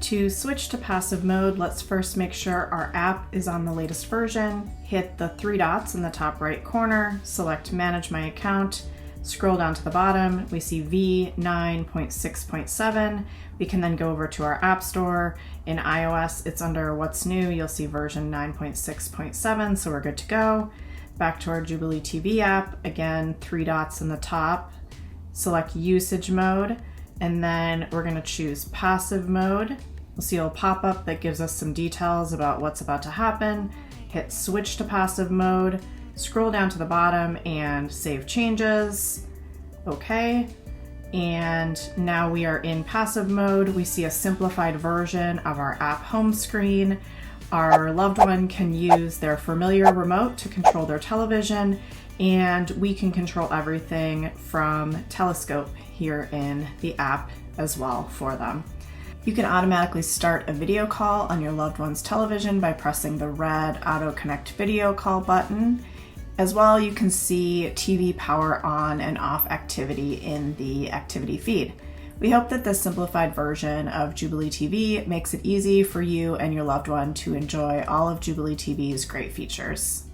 To switch to passive mode, let's first make sure our app is on the latest version. Hit the three dots in the top right corner, select Manage My Account, scroll down to the bottom, we see v9.6.7. We can then go over to our App Store. In iOS, it's under What's New. You'll see version 9.6.7, so we're good to go. Back to our Jubilee TV app, again, three dots in the top, select Usage Mode, and then we're gonna choose Passive Mode. We'll see a little pop-up that gives us some details about what's about to happen. Hit Switch to Passive Mode, scroll down to the bottom and save changes. Okay, and now we are in passive mode. We see a simplified version of our app home screen. Our loved one can use their familiar remote to control their television, and we can control everything from Telescope here in the app as well for them. You can automatically start a video call on your loved one's television by pressing the red Auto Connect Video Call button. As well, you can see TV power on and off activity in the activity feed. We hope that this simplified version of Jubilee TV makes it easy for you and your loved one to enjoy all of Jubilee TV's great features.